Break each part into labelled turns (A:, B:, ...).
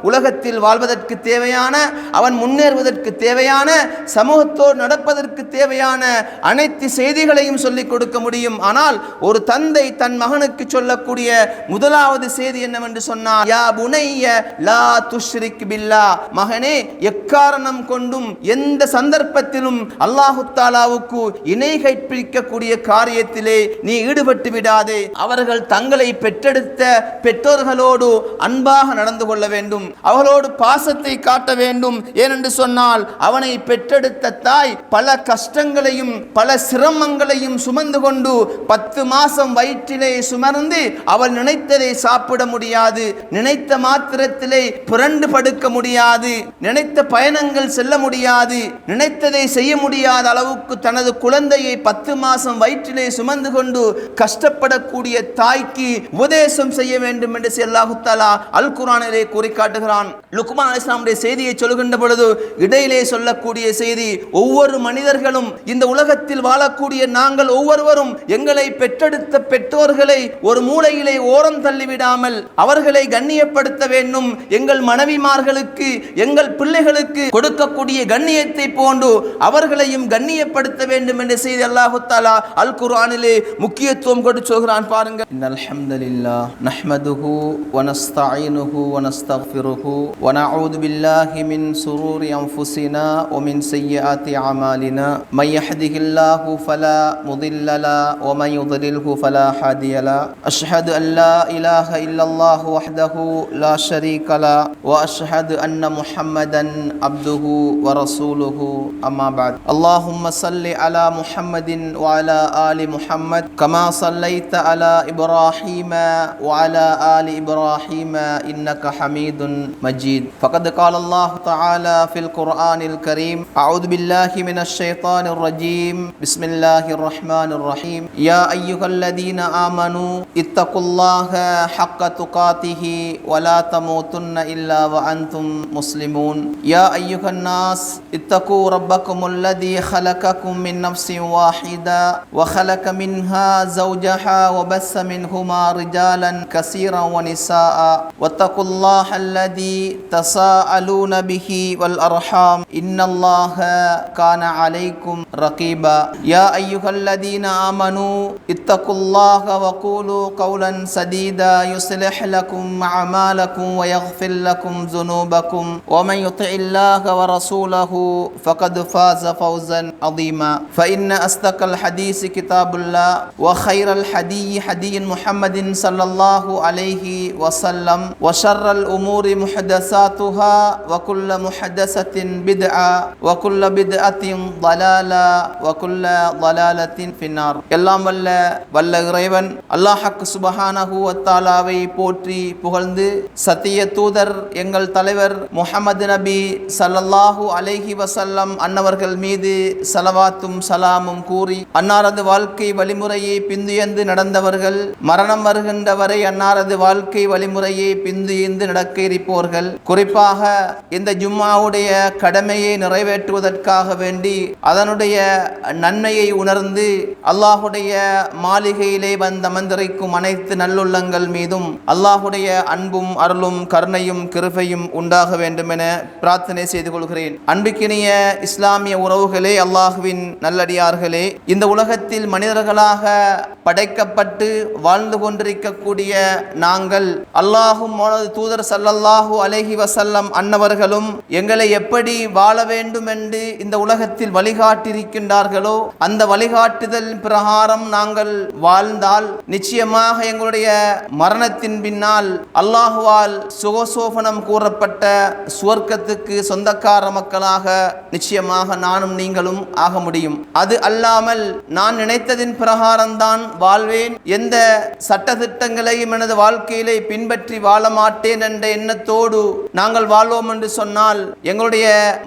A: உலகத்தில் வாழ்வதற்கு தேவையான, அவன் முன்னேறுவதற்கு தேவையான, சமூகத்தோடு நடப்பதற்கு தேவையான அனைத்து செய்திகளையும் சொல்லிக் கொடுக்க முடியும். ஆனால் ஒரு தந்தை தன் மகனுக்கு சொல்லக்கூடிய முதலாவது செய்தி என்னவென்று சொன்னார், யா புனைய லா துஷ்ரிக் பில்லாஹ், மகனே எக்காரணம் கொண்டும் எந்த சந்தர்ப்பத்திலும் அல்லாஹு தஆலாவுக்கு இணை கற்பிக்கக்கூடிய காரியத்திலே நீ ஈடுபட்டு விடாதே. அவர்கள் தங்களை பெற்றெடுத்த பெற்றோர்களோடு அன்பாக நடந்து கொள்ள வேண்டும், அவர்களோடு பாசத்தை காட்ட வேண்டும். ஏனென்று சொன்னால் அவனை பெற்றெடுத்த தாய் பல கஷ்டங்களையும் பல சிரமங்களையும் சுமந்து கொண்டு 10 மாசம் வயிற்றிலே சுமர்ந்து அவள் நினைத்ததை சாப்பிட முடியாது, நினைத்த மாத்திரத்திலே புரண்டு படுக்க முடியாது, நினைத்த பயணங்கள் செல்ல முடியாது, நினைத்ததை செய்ய முடியாத அளவுக்கு தனது குழந்தையை 10 மாசம் வயிற்றிலே சுமந்து கொண்டு கஷ்டப்படக்கூடிய தாய்க்கு உபதேசம் செய்ய வேண்டும் என்று அல்லாஹ் தஆலா அல் குர்ஆனிலே கூறி காட்டுகிறான். லுக்மான் அலைஹிஸ்ஸலாமுடைய செய்தியை சொல்கின்ற பொழுது இடையிலே சொல்லக்கூடிய செய்தி, ஒவ்வொரு மனிதர்களும் இந்த உலகத்தில் வாழக்கூடிய நாங்கள் ஒவ்வொருவரும் எங்களை பெற்றெடுத்த பெற்றோர்களை ஒரு மூலையிலே ஓரம் தள்ளிவிடாமல் அவர்களை கண்ணியப்படுத்த வேண்டும். எங்கள் மனைவிமார்களுக்கு எங்கள் பிள்ளைகளுக்கு கொடுக்கக்கூடிய கண்ணியத்தை போன்று அவர்களையும் கண்ணியப்படுத்த வேண்டும் என்ற செய்தி அல்லாஹ் தஆலா அல் குர்ஆனிலே முக்கியத்துவம் கொடுத்து சொல்கிறான். பாருங்க, இன்னல் ஹம்தலில்லாஹ் நஹ்மதுஹு வ நஸ்தஈனுஹு வ நஸ்தக்ஃபிருஹு வ நஊது பில்லாஹி மின் ஷுரூரி அன்ஃபுஸினா வ மின் ஸய்யிஆத்தி அமாலினா மை யஹ்திஹில்லாஹு ஃபலா முதில்ல லஹு வ மை யுضللஹு ஃபலா ஹாதிய லஹு அஷ்ஹது அன் லா இலாஹா இல்லல்லாஹு வஹ்தஹு லா ஷரீக லஹு வ அஷ்ஹது அன்ன முஹம்மதன் அப்துஹு வ ரசூலுஹு அம்மா பஅத். அல்லாஹும்ம ஸல்லி அலா முஹம்மதின் வ அலா ஆலி முஹம்மத் கமா ஸல்லைத அலா இப்ராஹீம வ அலா ஆலி இப்ராஹீம இன்னக ஹமீதுன் மஜீத். ஃபகத் قال الله تعالى في القرآن الكريم أعوذ بالله من الشيطان الرجيم بسم الله الرحمن الرحيم يا أيها الذين آمنوا اتقوا الله حق تقاته ولا تموتن إلا وأنتم مسلمون يا أيها الناس اتقوا ربكم الذي خلقكم من نفس واحدة وخلق منها زوجها وبث منهما رجالا كثيرا ونساء واتقوا الله الذي تساءلون به والأرحام إن الله كان عليكم رقيبا يا أيها الذين آمنوا اتقوا الله وقولوا قولا سديدا يصلح لكم أعمالكم ويغفر لكم ذنوبكم ومن يطع الله ورسوله فقد فاز فوزا عظيما فإن أصدق الحديث كتاب الله وخير الحدي حدي محمد صلى الله عليه وسلم وشر الأمور محدثاتها وكل محدثة بدعة وكل بدعة ضلالة وكل ضلالة في النار. எல்லாம் வல்ல இறைவன் அல்லாஹ் சுப்ஹானஹு வ தஆலாவை போற்றி புகழ்ந்து சத்திய தூதர் எங்கள் தலைவர் முஹம்மது நபி ஸல்லல்லாஹு அலைஹி வஸல்லம் அன்னவர்கள் மீது ஸலவாத்தும் சலாமும் கூறி அன்னாரது வாழ்க்கை வழிமுறையை பின்துயர்ந்து நடந்தவர்கள், மரணம் வருகின்ற வரை அன்னாரது வாழ்க்கை வழிமுறையை பின்துயர்ந்து நடக்க இருப்பவர்கள், குறிப்பாக இந்த ஜும்மாவுடைய கடமையை நிறைவேற்றுவதற்காக வேண்டி அதனுடைய நன்மையை உணர்ந்து அல்லாஹுடைய மாளிகையிலே வந்தமர்ந்திருக்கும் அனைத்து நல்லுள்ளங்கள் மீதும் அல்லாஹுடைய அன்பும் அருளும் கருணையும் கிருபையும் உண்டாக வேண்டும் என பிரார்த்தனை செய்து கொள்கிறேன். அன்புக்கினிய இஸ்லாமிய உறவுகளே, அல்லாஹுவின் நல்லடியார்களே, இந்த உலகத்தில் மனிதர்களாக படைக்கப்பட்டு வாழ்ந்து கொண்டிருக்கக்கூடிய நாங்கள் அல்லாஹும் தூதர் ஸல்லல்லாஹு அலைஹி வஸல்லம் அன்னவர்களும் எங்களை எப்படி வாழ வேண்டும் என்று இந்த உலகத்தில் வழிகாட்டியிருக்கின்றார்களோ அந்த வழிகாட்டுதல் பிரகாரம் நாங்கள் வாழ்ந்தால் நிச்சயமாக எங்களுடைய மரணத்தின் பின்னால் அல்லாஹுவால் சுகசோபனம் கூறப்பட்ட சுவர்க்கத்துக்கு சொந்தக்கார மக்களாக நிச்சயமாக நானும் நீங்களும் ஆக முடியும். அது அல்லாமல் நான் நினைத்ததின் பிரகாரம்தான் வாழ்வேன், எந்த சட்டதிட்டங்களையும் எனது வாழ்க்கையிலே பின்பற்றி வாழ மாட்டேன் என்ற எண்ணத்தோடு நாங்கள் வாழ்வோம் என்று சொன்னால் எங்களுடைய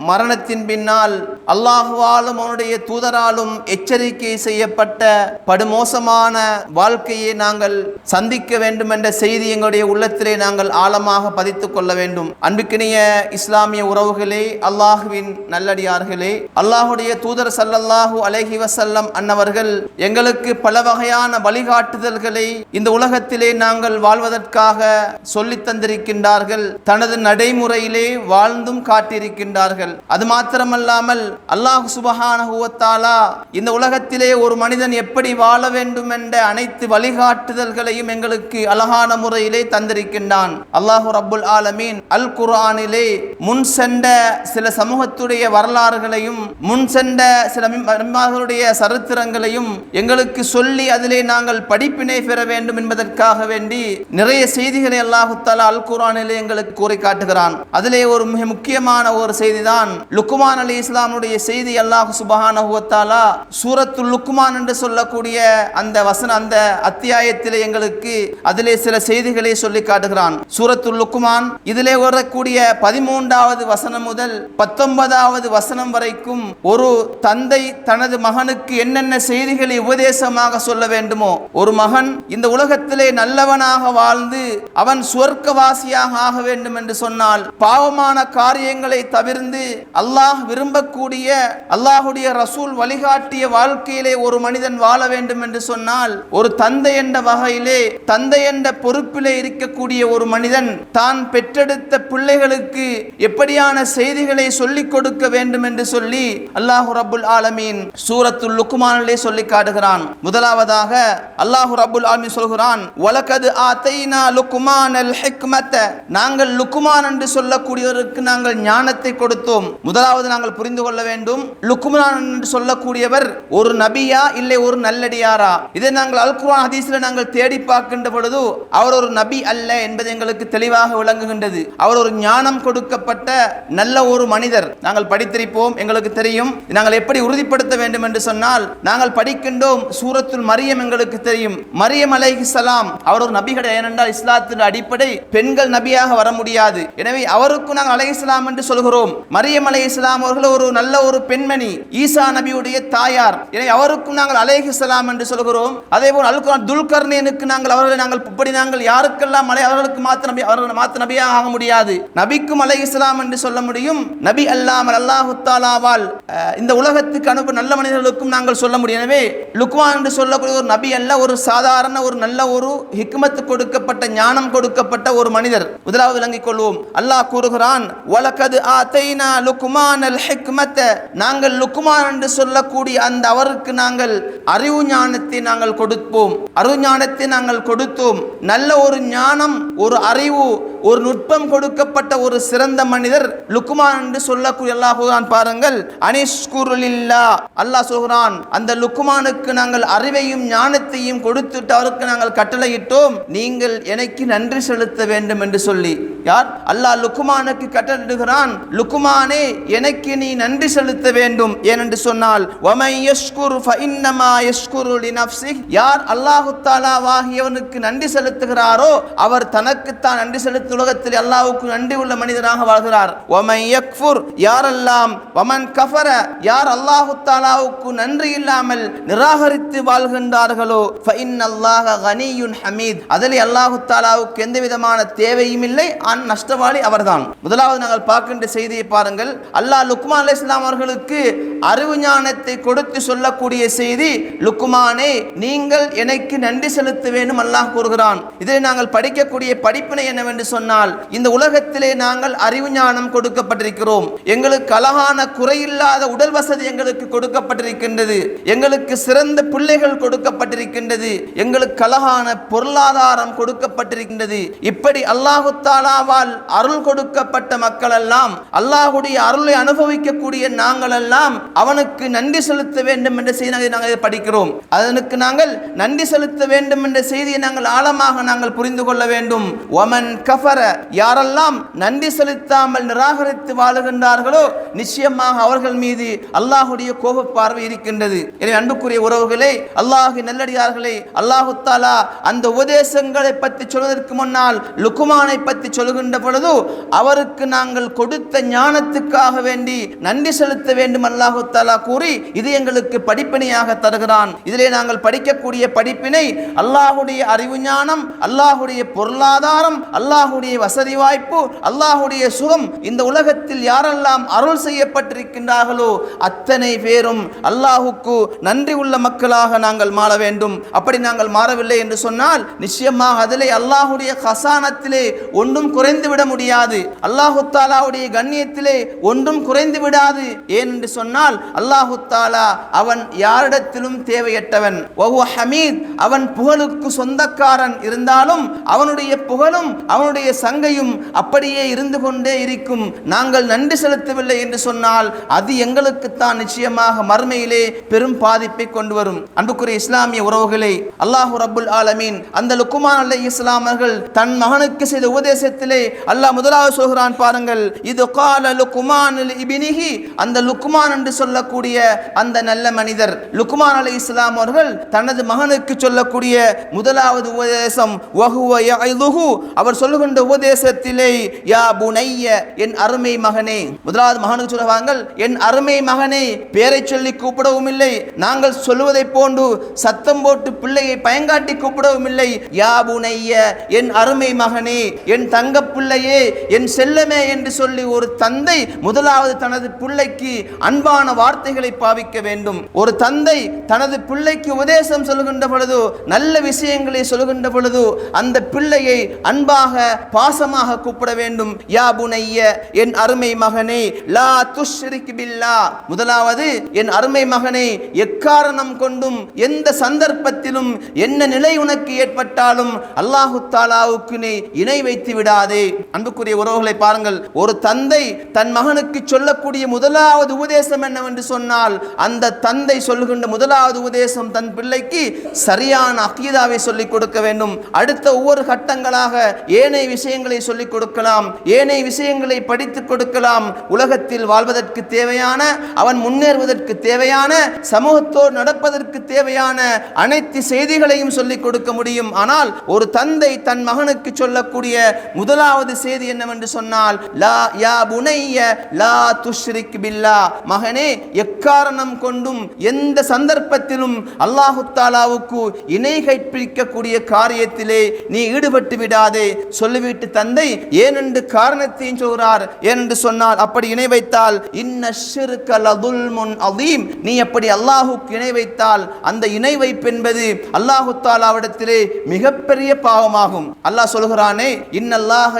A: மரணத்தின் பின்னால் அல்லாஹுவாலும் அவனுடைய தூதராலும் எச்சரிக்கை செய்யப்பட்ட படுமோசமான வாழ்க்கையை நாங்கள் சந்திக்க வேண்டும் என்ற செய்தி எங்களுடைய உள்ளத்திலே நாங்கள் ஆழமாக பதித்துக் கொள்ள வேண்டும். அன்புக்கினிய இஸ்லாமிய உறவுகளே, அல்லாஹுவின் நல்லடியார்களே, அல்லாஹுடைய தூதர் ஸல்லல்லாஹு அலைஹி வஸல்லம் அன்னவர்கள் எங்களுக்கு பல வகையான வழிகாட்டுதல்களை இந்த உலகத்திலே நாங்கள் வாழ்வதற்காக சொல்லித் தந்திருக்கின்றார்கள். தனது நடைமுறையிலே வாழ்ந்தும் காட்டியிருக்கின்றார்கள். அது மாத்திரமல்லாமல் அல்லாஹ் சுப்ஹானஹு வ தஆலா இந்த உலகத்திலே ஒரு மனிதன் எப்படி வாழ வேண்டும் என்ற அனைத்து வழிகாட்டுதல்களையும் எங்களுக்கு அழகான முறையிலே தந்திருக்கின்றான். அல்லாஹ் ரப்புல் ஆலமீன் அல் குர்ஆனிலே முன் சென்ற சில சமூகத்துடைய வரலாறுகளையும் முன் சென்ற சில நபிமார்களுடைய சரித்திரங்களையும் எங்களுக்கு சொல்லி அதிலே நாங்கள் படிப்பினை பெற வேண்டும் என்பதற்காக வேண்டி நிறைய செய்திகளை அல்லாஹ் தஆலா அல் குர்ஆனிலே எங்களுக்கு கூறி காட்டுகிறான். அதிலே ஒரு மிக முக்கியமான ஒரு செய்திதான் லுக்மான் அலைஹிஸ்ஸலாமுடைய செய்தி. அல்லாஹ் சுப்ஹானஹு வ தஆலா சூரத்துல் லுக்மான் என்று சொல்லக்கூடிய அந்த அந்த அத்தியாயத்திலே எங்களுக்கு அதிலே சில செய்திகளை சொல்லி காட்டுகிறான். சூரத்துல் லுக்மான் இதிலே வரக்கூடிய 13வது வசனம் முதல் 19வது வசனம் வரைக்கும் ஒரு தந்தை தனது மகனுக்கு என்னென்ன செய்திகளை உபதேசமாக சொல்ல வேண்டுமோ, ஒரு மகன் இந்த உலகத்திலே நல்லவனாக வாழ்ந்து அவன் சுவர்க்கவாசியாக ஆக வேண்டும் என்று சொன்னால் பாவமான காரியங்களை தவிர்த்து அல்லாஹ் விரும்பக்கூடிய அல்லாஹுடைய ரசூல் வழிகாட்டிய வாழ்க்கையிலே ஒரு மனிதன் வாழ வேண்டும் என்று சொன்னால் ஒரு தந்தை என்ற வகையிலே தந்தை என்ற பொறுப்பிலே இருக்கக்கூடிய ஒரு மனிதன் தான் பெற்றெடுத்த பிள்ளைகளுக்கு எப்படியான செய்திகளை சொல்லிக் கொடுக்க வேண்டும் என்று சொல்லி அல்லாஹ் ரப்புல் ஆலமீன் சூரத்துல் லுக்மானிலே சொல்லி காட்டுகிறான். முதலாவதாக அல்லாஹ் ரப்புல் ஆலமீன் சொல்கிறான், வலகத் ஆதைனா லுக்மானல் ஹிக்மத, நாங்கள் லுக்மான் என்று சொல்லக்கூடியவருக்கு நாங்கள் ஞானத்தை கொடுத்தோம். முதலாவது நாங்கள் புரிந்து கொள்ள வேண்டும், லுக்மான் என்று சொல்லக்கூடியவர் ஒரு நபியா இல்லை ஒரு நல்லடியாரா? இதை நாங்கள் அல் குர்ஆன் ஹதீஸில் நாங்கள் தேடி பார்க்கின்ற பொழுது அவர் ஒரு நபி அல்ல என்பது எங்களுக்கு தெளிவாக விளங்குகின்றது. அவர் ஒரு ஞானம் கொடுக்கப்பட்ட நல்ல ஒரு மனிதர். நாங்கள் படித்திருப்போம், எங்களுக்கு தெரியும். நாங்கள் எப்படி உறுதிப்படுத்த வேண்டும் என்று சொன்னால் நாங்கள் படிக்கின்றோம் சூரத்துல் மரியம், எங்களுக்கு தெரியும். மரியம் அலைஹிஸ்ஸலாம் அவர் ஒரு நபி கிடையாது. ஏனென்றால் இஸ்லாத்தின் அடிப்படை பெண்கள் நபியாக வர முடியாது. எனவே அவருக்கு நாங்கள் அலைஹிஸ்ஸலாம் என்று சொல்கிறோம். மரியம் அலைஹிஸ்ஸலாம் அவர்கள் ஒரு நல்ல ஒரு பெண்மணி, ஈசா நபியுடைய தாயார். எனவே அவருக்கும் நாங்கள் அலைஹிஸ்ஸலாம் என்று சொல்கிறோம். அதேபோல் அல் குர்ஆன் துல்கர்னைனுக்கு நாங்கள் அவர்களை நாங்கள் இப்படி நாங்கள் யாருக்கெல்லாம் அவர்களுக்கு மாத்திர நபியாக ஆக முடியாது. நபிக்கும் அலைஹிஸ்ஸலாம் என்று சொல்ல முடியும். நபி அல்லாமல் அல்லாஹு தஆலாவால் இந்த உலகத்துக்கு அனுப்ப நல்ல மனிதர்களுக்கும் நாங்கள் சொல்ல முடியும். எனவே லுக்மான் என்று சொல்லக்கூடிய ஒரு நபி அல்ல, ஒரு சாதாரண ஒரு நல்ல ஒரு ஹிக்மத் கொடுக்கப்பட்ட ஞானம் கொடுக்கப்பட்ட ஒரு மனிதர். முதலாவது விளங்கிக் கொள்வோம். அல்லாஹ் கூறுகிறான், வலகத் ஆதைனா லுக்மானல் ஹிக்மத, நாங்கள் லுக்மான் என்று சொல்லக்கூடிய அந்த அவருக்கு நாங்கள் அறிவு ஞானத்தை நாங்கள் கொடுப்போம். அறிவு ஞானத்தை நாங்கள் கொடுத்தோம். நல்ல ஒரு ஞானம், ஒரு அறிவு, ஒரு நுட்பம் கொடுக்கப்பட்ட ஒரு சிறந்த மனிதர் லுக்மான் என்று சொல்லக்கூடிய அல்லாஹ் கூறுகிறான். பாருங்கள், அனிஷ்குருலில்லாஹ், அல்லாஹ் சொல்கிறான் அந்த லுக்மானுக்கு நாங்கள் அறிவையும் ஞானத்தையும் கொடுத்துட்டு அவருக்கு நாங்கள் கட்டளையிட்டோம், நீங்கள் எனக்கு நன்றி செலுத்த வேண்டும் என்று சொல்லி. யார்? அல்லாஹ் லுக்மானுக்கு கட்டளையிடுகிறான், லுக்மானே எனக்கு நீ நன்றி செலுத்த வேண்டும். ஏனென்று சொன்னால் வமை யஷ்குரு ஃபஇன்னமா யஷ்குரு லினஃப்ஸிஹ், யார் அல்லாஹ் தஆலாவாகியவனுக்கு நன்றி செலுத்துகிறாரோ அவர் தனக்குத்தான் நன்றி செலுத்த உலகத்தில் அல்லாஹ்வுக்கு நன்றி உள்ள மனிதராக வாழ்கிறார். வமை யக்ஃபுர், யாரெல்லாம் வமன் கஃபர, யார் அல்லாஹ் தஆலாவுக்கு நன்றி இல்லாமல் நிராகரித்து வாழ்கின்றார்களோ ஃபஇன்னல்லாஹ கனியுன் ஹமீத், அதிலே அல்லாஹ் தஆலாவுக்கு எந்த விதமான தேவையும் இல்லை, நஷ்டவாளி அவர்தான். முதலாவது நாங்கள் பார்க்கின்ற செய்தியை பாருங்கள். அல்லாஹ் லுக்மான் அலைஹிஸ்ஸலாம் அவர்களுக்கு அறிவு ஞானத்தை கொடுத்து சொல்லக்கூடிய செய்தி, லுக்மானே நீங்கள் எனக்கு நன்றி செலுத்த வேண்டும் அல்லாஹ் கூறுகிறான். இதில் நாங்கள் படிக்கக்கூடிய படிப்பினை என்னவென்று சொன்னால், இந்த உலகத்திலே நாங்கள் அறிவு ஞானம் கொடுக்கப்பட்டிருக்கிறோம். எங்களுக்கு அழகான குறையில்லாத உடல் வசதி எங்களுக்கு கொடுக்கப்பட்டிருக்கின்றது. எங்களுக்கு சிறந்த பிள்ளைகள் கொடுக்கப்பட்டிருக்கின்றது. எங்களுக்கு அழகான பொருளாதாரம் கொடுக்கப்பட்டிருக்கின்றது. இப்படி அல்லாஹ் தஆலாவால் அருள் கொடுக்கப்பட்ட மக்கள் எல்லாம், அல்லாஹ்வுடைய அருளை அனுபவிக்கக்கூடிய நாங்கள் எல்லாம் அவனுக்கு நன்றி செலுத்த வேண்டும் என்ற செய்தியை நாங்கள் படிக்கிறோம். அதற்கு நாங்கள் நன்றி செலுத்த வேண்டும் என்ற செய்தியை நாங்கள் ஆழமாக நாங்கள் புரிந்து கொள்ள வேண்டும். வமன் கஃபர, யாரெல்லாம் நன்றி செலுத்தாமல் நிராகரித்து வாழுகின்றார்களோ நிச்சயமாக அவர்கள் மீது அல்லாஹ்வுடைய கோப பார்வை இருக்கின்றது. எனவே அன்புக்குரிய உறவுகளே, அல்லாஹ்வின் நல்லடியார்களே, அல்லாஹ் தஆலா அந்த உபதேசங்களை பற்றி சொல்வதற்கு முன்னால் லுக்மானை பற்றி சொல்கின்ற பொழுது அவருக்கு நாங்கள் கொடுத்த ஞானத்துக்காக வேண்டி நன்றி செலுத்த வேண்டும் அல்லாஹ் அல்லாஹு தஆலா கூறி இது எங்களுக்கு படிப்பினையாக தருகிறான். இதிலே நாங்கள் படிக்கக்கூடிய படிப்பினை அல்லாஹுடைய அறிவு ஞானம், அல்லாஹுடைய பொருளாதாரம், அல்லாஹுடைய வசதி வாய்ப்பு, அல்லாஹுடைய சுகம், இந்த உலகத்தில் யாரெல்லாம் அருள் செய்யப்பட்டிருக்கின்றார்களோ அத்தனை பேரும் அல்லாஹுக்கு நன்றி உள்ள மக்களாக நாங்கள் மாற வேண்டும். அப்படி நாங்கள் மாறவில்லை என்று சொன்னால் நிச்சயமாக அதிலே அல்லாஹுடைய கசானத்திலே ஒன்றும் குறைந்து விட முடியாது. அல்லாஹு தாலாவுடைய கண்ணியத்திலே ஒன்றும் குறைந்து விடாது. ஏனென்று சொன்னால் அல்லாஹு தாலா அவன் யாரிடத்திலும் தேவையற்றவன். வஹுவ ஹமீத், அவன் புகழுக்கு சொந்தக்காரன். இருந்தாலும் அவனுடைய புகழும் அவனுடைய சங்கையும் அப்படியே இருந்து கொண்டே இருக்கும். நாங்கள் நன்றி செலுத்தவில்லை என்று சொன்னால் அது எங்களுக்குத்தான் நிச்சயமாக மறுமையிலே பெரும் பாதிப்பை கொண்டு வரும். அன்புக்குரிய இஸ்லாமிய உறவுகளே, அல்லாஹு ரப்புல் ஆலமீன் அந்த லுக்மான் அலைஹிஸ்ஸலாம் அவர்கள் தன் மகனுக்கு செய்த உபதேசத்திலே அல்லாஹ் முதலாவது சொல்கிறான் பாருங்கள். இது கால லுக்மான் இப்னிஹி, அந்த லுக்மான் என்று சொல்லக்கூடிய அந்த நல்ல மனிதர் லுக்மான் அலைஹிஸ்ஸலாம் அவர்கள் தனது மகனுக்கு சொல்லக்கூடிய முதலாவது உபதேசம் வஹுவ யஇதுஹு, அவர் சொல்லுகின்ற உபதேசத்திலே யா புனைய, என் அருமை மகனே. முதலாவது மகனுக்கு சொல்லுவாங்க என் அருமை மகனே. பேரை சொல்லி கூப்பிடவும் இல்லை, நாங்கள் சொல்லுவதை போன்று சத்தம் போட்டு பிள்ளையை பயங்காட்டி கூப்பிடவும் இல்லை. யா புனைய, என் அருமை மகனே, என் தங்க பிள்ளையே, என் செல்லமே என்று சொல்லி ஒரு தந்தை முதலாவது தனது பிள்ளைக்கு அன்பான வார்த்தைகளை பாவிக்க வேண்டும். ஒரு தந்தை தனது பிள்ளைக்கு உபதேசம் சொல்கின்ற பொழுது, நல்ல விஷயங்களை சொல்கின்ற பொழுது அந்த பிள்ளையை அன்பாக பாசமாக கூப்பிட வேண்டும். யா புனைய, என் அருமை மகனே, லா துஷ்ரிக் பில்லாஹ், முதலாவது என் அருமை மகனே, எக்காரணம் கொண்டும் எந்த சந்தர்ப்பத்திலும் என்ன நிலை உனக்கு ஏற்பட்டாலும் அல்லாஹு தாலாவுக்கு நீ இணை வைத்து விடாதே. அன்புக்குரிய உறவுகளை பாருங்கள், ஒரு தந்தை தன் மகனுக்கு சொல்லக்கூடிய முதலாவது உபதேசம் என்னவென்று சொன்னால் அந்த தந்தை சொல்லுகின்ற முதலாவது உபதேசம் தன் பிள்ளைக்கு சரியான அகீதாவை சொல்லிக் கொடுக்க வேண்டும். அடுத்த ஒவ்வொரு கட்டங்களாக ஏனைய விஷயங்களை சொல்லிக் கொடுக்கலாம், ஏனைய விஷயங்களை படித்துக் கொடுக்கலாம். உலகத்தில் வாழ்வதற்கு தேவையான, அவன் முன்னேறுவதற்கு தேவையான, சமூகத்தோடு நடப்பதற்கு தேவையான அனைத்து செய்திகளையும் சொல்லிக் கொடுக்க முடியும். ஆனால் ஒரு தந்தை தன் மகனுக்கு சொல்லக்கூடிய முதலாவது செய்தி என்னவென்று சொன்னால் லா யா புனைய லா துஷ்ரிக் பில்லாஹ், மகனே எக்காரணம் கொண்டும் எந்த சந்தர்ப்பத்திலும் அல்லாஹு தாலாவுக்கு இணை கைப்பிடிக்கக்கூடிய காரியத்திலே நீ ஈடுபட்டு விடாதே. சொல்லிவிட்டு தந்தை ஏனென்று காரணத்தையும் சொல்கிறார். ஏனென்று சொன்னால் அப்படி இணை வைத்தால் இன்ன ஷிர்க லதுல்முன் அதீம், நீ அப்படி அல்லாஹுக்கு இணை வைத்தால் அந்த இணை வைப்பு என்பது அல்லாஹு தாலாவிடத்திலே மிகப்பெரிய பாவமாகும். அல்லாஹ் சொல்கிறானே இன்னல்லாஹ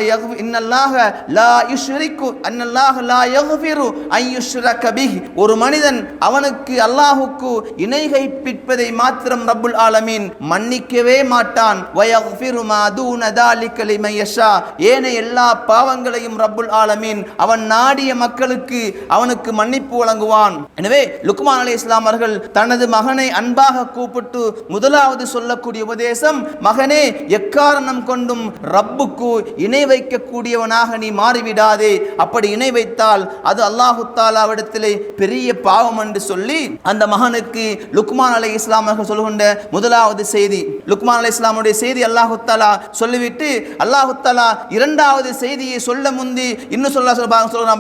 A: லா யுஷ்ரிகு அன்னல்லாஹ லா யக்ஃபிரு அன் யுஷ்ரக பிஹி, ஒரு மனிதன் அவனுக்கு அல்லாஹுக்கு இணை கைப்பிடிப்பதை மாத்திரம் ரப்புல் ஆலமீன் மன்னிக்கவே மாட்டான். வயக்ஃபிரு மா தூன தாலிக லிமன் யஷா, ஏனைய எல்லா பாவங்களையும் ரப்புல் ஆலமீன் அவன் நாடிய மக்களுக்கு அவனுக்கு மன்னிப்பு வழங்குவான். எனவே லுக்மான் அலைஹிஸ்ஸலாம் அவர்கள் தனது மகனை அன்பாக கூப்பிட்டு முதலாவது சொல்லக்கூடிய உபதேசம், மகனே எக்காரணம் கொண்டும் ரப்புக்கு இணை வைக்கக்கூடியவனாக நீ மாறிவிடாதே. அப்படி இணை வைத்தால் அது அல்லாஹு தாலாவிடத்திலே பெரிய பாவம் என்று சொல்லி அந்த மகனுக்கு லுக்மான் அலைஹிஸ்ஸலாம் அவர்கள் சொல்லுகின்ற முதலாவது செய்தி. லுக்மான் அலைஹிஸ்ஸலாமுடைய செய்தி அல்லாஹு தாலா சொல்லிவிட்டு அல்லாஹு தாலா இரண்டாவது செய்தியை சொல்ல முந்தி இன்னும் சொல்ல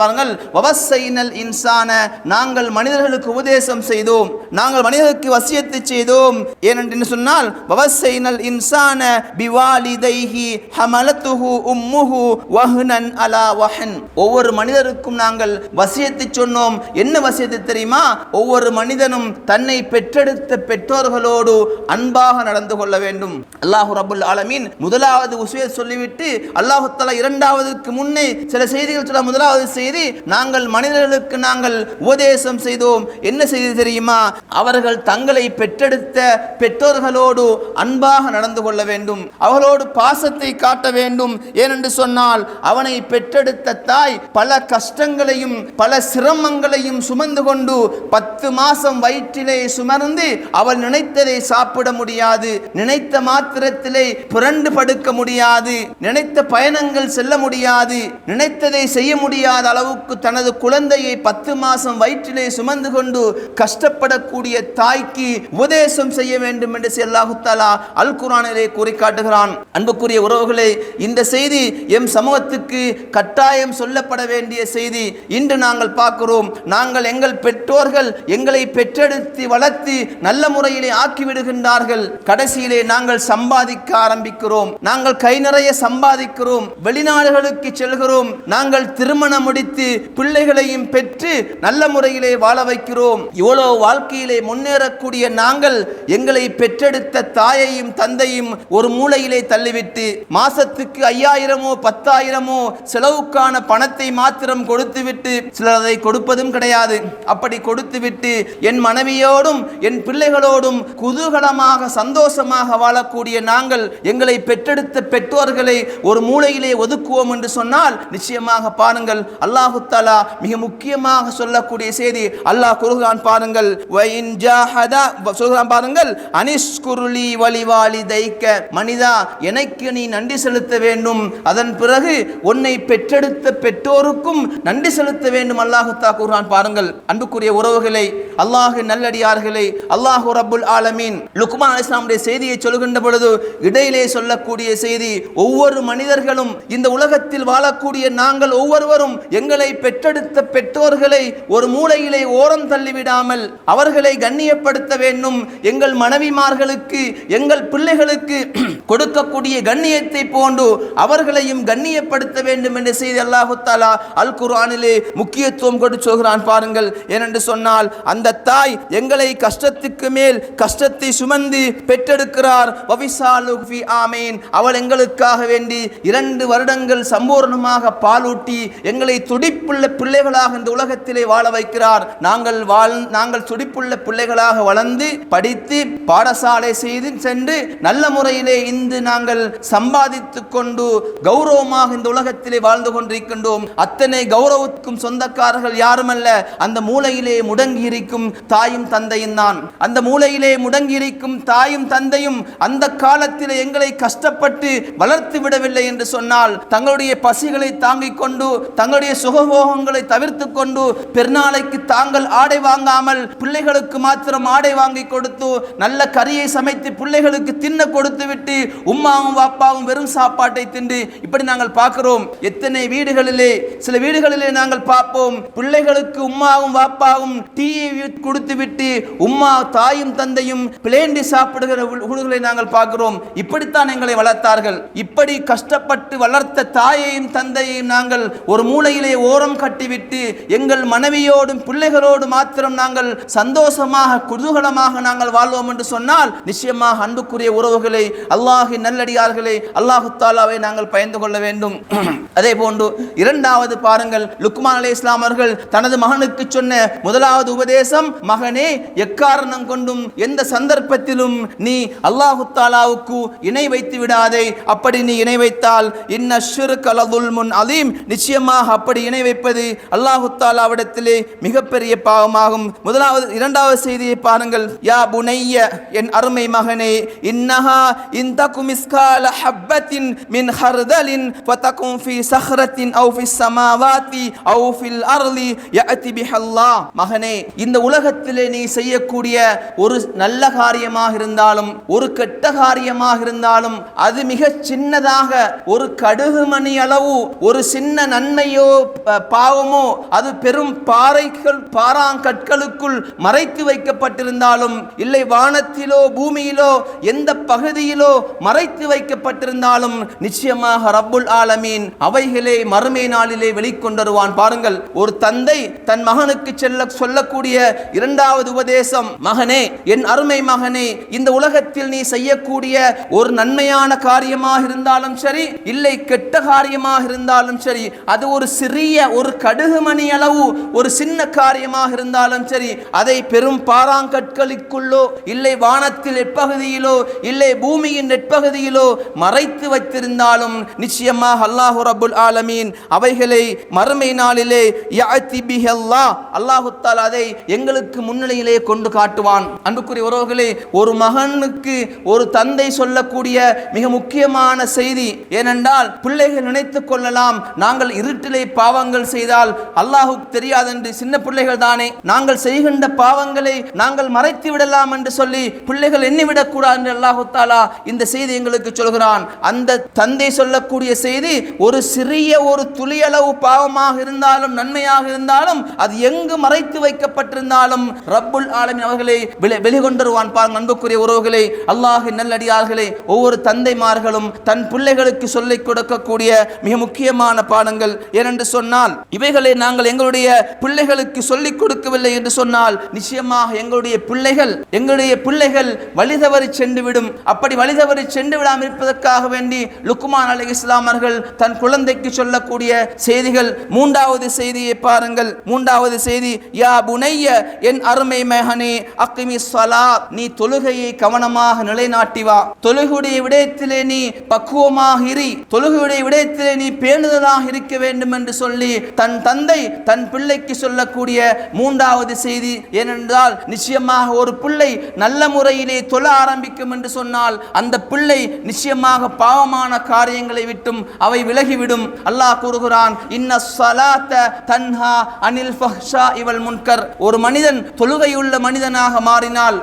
A: பாருங்கள். வவஸ்ஸைனல் இன்சான, நாங்கள் மனிதர்களுக்கு உபதேசம் செய்தோம், நாங்கள் மனிதர்களுக்கு வசியத்தை செய்தோம். ஏனென்று சொன்னால் வவஸ்ஸைனல் இன்சான பிவாலிதைஹி ஹமலத்துஹு உம்முஹு வஹ்னன் அலா வஹன், ஒவ்வொரு மனிதருக்கும் நாங்கள் வசியத்தை சொன்னோம். என்ன வசியத்தை தெரியுமா? ஒவ்வொரு மனிதனும் தன்னை பெற்றெடுத்த பெற்றோர்களோடு அன்பாக நடந்து கொள்ள வேண்டும். அல்லாஹு ரப்புல் ஆலமீன் முதலாவது வசியத்தை சொல்லிவிட்டு அல்லாஹு தஆலா இரண்டாவதுக்கு முன்னே சில செய்திகள் சொல்ல. முதலாவது செய்தி, நாங்கள் மனிதர்களுக்கு நாங்கள் உபதேசம் செய்தோம். என்ன செய்தி தெரியுமா? அவர்கள் தங்களை பெற்றெடுத்த பெற்றோர்களோடு அன்பாக நடந்து கொள்ள வேண்டும், அவர்களோடு பாசத்தை காட்ட வேண்டும். ஏனென்று சொன்னால் அவனை பெற்றெடுத்த தாய் பல கஷ்டங்களையும் பல சிரமங்களையும் சுமந்து கொண்டு 10 மாசம் வயிற்றிலே சுமர்ந்து அவள் நினைத்ததை சாப்பிட முடியாது, நினைத்த மாத்திரத்திலே புரண்டு படுக்க முடியாது, நினைத்த பயணங்கள் செல்ல முடியாது, நினைத்ததை செய்ய முடியாத அளவுக்கு தனது குழந்தையை 10 மாசம் வயிற்றிலே சுமந்து கொண்டு கஷ்டப்படக்கூடிய தாய்க்கு உபதேசம் செய்ய வேண்டும் என்று அல்லாஹ் தஆலா அல் குர்ஆனிலே கூறி காட்டுகிறான். அன்புக்குரிய உறவுகளே, இந்த செய்தி எம் சமூகத்துக்கு கட்டாயம் சொல்லப்பட வேண்டிய செய்தி. இன்று நாங்கள் பார்க்கிறோம், நாங்கள் எங்கள் பெற்றோர்கள் எங்களை பெற்றெடுத்து வளர்த்து நல்ல முறையிலே ஆக்கிவிடுகின்றார்கள். கடைசியிலே நாங்கள் சம்பாதிக்க ஆரம்பிக்கிறோம், நாங்கள் கை நிறைய சம்பாதிக்கிறோம், வெளிநாடுகளுக்கு செல்கிறோம், நாங்கள் திருமணம் முடித்து பிள்ளைகளையும் பெற்று நல்ல முறையிலே வாழ வைக்கிறோம். இவ்வளவு வாழ்க்கையிலே முன்னேறக்கூடிய நாங்கள் எங்களை பெற்றெடுத்த தாயையும் தந்தையும் ஒரு மூலையிலே தள்ளிவிட்டு மாசத்துக்கு 5000 10,000 செலவுக்கான பணத்தை மாத்திரம் கொடுத்துவிட்டு, சிலர் அதை கொடுப்பதும் கிடையாது, அப்படி கொடுத்துவிட்டு என் மனைவியோடும் என் பிள்ளைகளோடும் குதூகலமாக சந்தோஷமாக வாழக்கூடிய நாங்கள் எங்களை பெற்றெடுத்த பெற்றோர்களை ஒரு மூலையிலே ஒதுக்குவோம் என்று சொன்னால் நிச்சயமாக பாருங்கள், அல்லாஹு தஆலா மிக முக்கியமாக சொல்லக்கூடிய செய்தி அல்லாஹ் குர்ஆன் பாருங்கள், சொல்கிறான் பாருங்கள், அனிஷ்குருலி வலிவாலிதைக்க, மனிதா எனக்கு நீ நன்றி செலுத்த வேண்டும், அதன் பிறகு உன்னை பெற்றெடுத்த பெற்றோருக்கும் நன்றி செலுத்த வேண்டும். அல்லாஹ் தஆலா குர்ஆன் பாருங்கள். அன்புக்குரிய உறவுகளை, அல்லாஹ் நல்லடியார்களே, அல்லாஹ் ரப்புல் ஆலமீன் லுக்மான் அலைஹிஸ்ஸலாமுடைய செய்தியை சொல்கின்ற பொழுது இடையிலே சொல்லக்கூடிய செய்தி, ஒவ்வொரு மனிதர்களும் இந்த உலகத்தில் வாழக்கூடிய நாங்கள் ஒவ்வொருவரும் எங்களை பெற்றெடுத்த பெற்றோர்களை ஒரு மூலையிலே ஓரம் தள்ளிவிடாமல் அவர்களை கண்ணியப்படுத்த வேண்டும். எங்கள் மனைவிமார்களுக்கு எங்கள் பிள்ளைகளுக்கு கொடுக்கக்கூடிய கண்ணியத்தை போன்று அவர்களையும் கண்ணியப்படுத்த வேண்டும் என்ற செய்தி அல்லாஹ் தஆலா அல் குர்ஆனிலே முக்கியத்துவம் கொடுத்து சொல்கிறான் பாருங்கள். ஏனென்று சொன்னால் அந்த தாய் எங்களை கஷ்டத்துக்கு மேல் கஷ்டத்தை சுமந்து பெற்றெடுக்கிறார். அவள் எங்களுக்காக வேண்டி 2 வருடங்கள் சம்பூர்ணமாக பாலூட்டி எங்களை துடிப்புள்ள பிள்ளைகளாக இந்த உலகத்திலே வாழ வைக்கிறார். நாங்கள் துடிப்புள்ள பிள்ளைகளாக வளர்ந்து படித்து பாடசாலை செய்து சென்று நல்ல முறையிலே இன்று நாங்கள் சம்பாதித்துக் கொண்டு கௌரவமாக இந்த உலகத்திலே வாழ்ந்து கொண்டிருக்கின்றோம். அத்தனை கௌரவத்துக்கும் சொந்தக்காரர்கள் யாருமல்ல, அந்த மூலையிலே முடங்கி இருக்கும் தாயும் தந்தையும் தான். அந்த மூலையிலே முடங்கி இருக்கும் தாயும் தந்தையும் அந்த காலத்தில் எங்களை கஷ்டப்பட்டு வளர்த்து விடவில்லை என்று சொன்னால், தங்களுடைய பசிகளை தாங்கிக் கொண்டு தங்களுடைய சுகபோகங்களை தவிர்த்து கொண்டு பெருநாளைக்கு தாங்கள் ஆடை வாங்காமல் பிள்ளைகளுக்கு மாத்திரம் ஆடை வாங்கி கொடுத்து நல்ல கறியை சமைத்து பிள்ளைகளுக்கு தின்ன கொடுத்து விட்டு உம்மாவும் வாப்பாவும் வெறும் சாப்பாட்டை தின்று இப்படி நாங்கள் பார்க்கிறோம். எத்தனை வீடுகளிலே, சில வீடுகளிலே நாங்கள் பார்ப்போம், பிள்ளைகளுக்கு உம்மாவும் வாப்பாவும் டீயை கொடுத்து விட்டு உம்மா தாயும் தந்தையும் பிளேண்டி சாப்பிடுகிற ஊர்களை நாங்கள் பார்க்கிறோம். இப்படித்தான் எங்களை வளர்த்தார்கள். இப்படி கஷ்டப்பட்டு வளர்த்த தாயையும் தந்தையையும் நாங்கள் ஒரு மூலையிலே ஓரம் கட்டிவிட்டு எங்கள் மனைவியோடும் பிள்ளைகளோடு மாத்திரம் நாங்கள் சந்தோஷமாக குதூகலமாக நாங்கள் வாழ்வோம் என்று சொன்னால் நிச்சயமாக அன்புக்குரிய உறவுகளை, அல்லாஹ்வின் நல்லடியார்களே, அல்லாஹ் தஆலாவை நாங்கள் பயந்து கொள்ள வேண்டும். அதே போன்று இரண்டாவது பாருங்கள், லுக்மான் அலைஹிஸ்ஸலாம் அவர்கள் தனது மகனுக்கு சொன்ன முதலாவது உபதேசம், மகனே எக்காரணம் கொண்டும் எந்த சந்தர்ப்பத்திலும் நீ அல்லாஹ் தஆலாவுக்கு இணை வைத்து விடாதே. அப்படி நீ இணை வைத்தால் இன்ன ஷிர்க லதுல்முன் அலீம், நிச்சயமாக அப்படி இணை வைப்பது அல்லாஹ் தஆலாவிடத்திலே மிகப்பெரிய பாவமாகும். இரண்டாவது செய்தியை பாருங்கள், யா புனைய, என் அருமை மகனே, இன்னஹா இன் தகு மிஸ்கால ஹப்பத்தின் மின் ஹர்தலின் ஃபதகும் ஃபீ ஸஹ்ரத்தின் அவ் ஃபிஸ் ஸமாவாத்தி அவ் ஃபில் அர்லி யஅதி பிஹல்லாஹ். மகனே, இந்த உலகத்திலே நீ செய்யக்கூடிய ஒரு நல்ல காரியமாக இருந்தாலும் ஒரு கெட்ட காரியமாக இருந்தாலும் அது மிக சின்னதாக ஒரு கடுகு மணி அளவு ஒரு சின்ன நன்மையோ பாவமோ அது பெரும் பாறாங்கற்களுக்குள் மறைத்து வைக்கப்பட்டிருந்தாலும், இல்லை வானத்திலோ பூமியிலோ எந்த பகுதியிலோ மறைத்து வைக்கப்பட்டிருந்தாலும் நிச்சயமாக ரப்புல் ஆலமீன் அவைகளை மறுமை நாளிலே வெளிக்கொண்டுருவான். பாருங்கள், ஒரு தந்தை தன் மகனுக்கு சொல்லக்கூடிய இரண்டாவது உபதேசம், மகனே, என் அருமை மகனே, இந்த உலகத்தில் நீ செய்யக்கூடிய ஒரு நன்மையான காரியமாக இருந்தாலும் சரி, இல்லை கெட்ட காரியமாக இருந்தாலும் சரி, அது ஒரு சிறிய ஒரு கடுகு மணி அளவு ஒரு சின்ன காரியமாக இருந்தாலும் சரி, அதை பெரும் பாறாங்கற்களுக்குள்ளோ இல்லை வானத்தில் எப்பகுதியிலோ இல்லை பூமியின் நெற்பகுதியிலோ மறைத்து வைத்திருந்தாலும் நிச்சயமாக அல்லாஹ் ரப்புல் ஆலமீன் அவைகளை மறுமை நாளிலே யஅதி பிஹல்லாஹ், அல்லாஹ் தஆலா அதை எங்களுக்கு முன்னிலையிலே கொண்டு காட்டுவான். அன்புக்குரிய உறவுகளே, ஒரு மகனுக்கு ஒரு தந்தை சொல்லக்கூடிய மிக முக்கியமான செய்தி. ஏனென்றால் பிள்ளைகள் நினைத்துக் கொள்ளலாம், நாங்கள் இருட்டிலே பாவங்கள் செய்தால் அல்லாஹுக்கு தெரியாதென்று. சின்ன பிள்ளைகள் தானே, நாங்கள் செய்கின்ற பாவங்களை நாங்கள் மறைத்து விடலாம் என்று சொல்லி பிள்ளைகள் எண்ணிவிடக் கூடாது என்று அல்லாஹு தஆலா இந்த செய்தி எங்களுக்கு சொல்கிறான். அந்த தந்தை சொல்லக்கூடிய செய்தி, ஒரு சிறிய ஒரு துளியளவு பாவமாக இருந்தாலும் நன்மையாக இருந்தாலும் அது எங்கு மறைத்து வைக்கப்பட்டிருந்தாலும் ரப்புல் ஆலமீன் அவர்களை வெளிக்கொண்டுருவான். பாருங்கள் அன்புக்குரிய உறவுகளே, அல்லாஹ்வின் நல்லடியார்களே, ஒவ்வொரு தந்தைமார்களும் தன் பிள்ளைகளுக்கு சொல்லிக் கொடுக்கக்கூடிய மிக முக்கியமான பாடங்கள். ஏனென்று சொன்னால், இவைகளை நாங்கள் எங்களுடைய பிள்ளைகளுக்கு சொல்லிக் கொடுக்கவில்லை என்று சொன்னால் நிச்சயமாக எங்களுடைய பிள்ளைகள் வழிதவறி சென்று விடும். அப்படி வழிதவறி சென்று விடாமல் இருப்பதற்காக வேண்டி லுக்மான் அலைஹிஸ்ஸலாம் அவர்கள் தன் குழந்தைக்கு சொல்லக்கூடிய செய்திகள். மூன்றாவது செய்தியை பாருங்கள். மூன்றாவது செய்தி, யா புனைய, என் அருமை மகனே, அக்மிஸ் ஸலாத், நீ தொழுகையை கவனமாக நிலைநாட்டி வா. தொழுகையுடைய விடயத்திலே நீ பக்குவமாக இரு. தொழுகையுடைய விடயத்திலே நீ பேணுதலாக இருக்க வேண்டும் என்று சொல்லி தன் தந்தை தன் பிள்ளைக்கு சொல்லக்கூடிய மூன்றாவது செய்தி. ஏனென்றால் நிச்சயமாக ஒரு பிள்ளை நல்ல முறையிலே தொழ ஆரம்பிக்கும் என்று சொன்னால் அந்த பிள்ளை நிச்சயமாக பாவமான காரியங்களை விட்டும் அவை விலகிவிடும். அல்லாஹ் கூறுகிறான், இன்ன ஸலாத்த தன்ஹா அனில் ஃபஹ்ஷாஇ வல் முன்கர். ஒரு மனிதன் தொழுகையுள்ள மனிதனாக மாறினால்,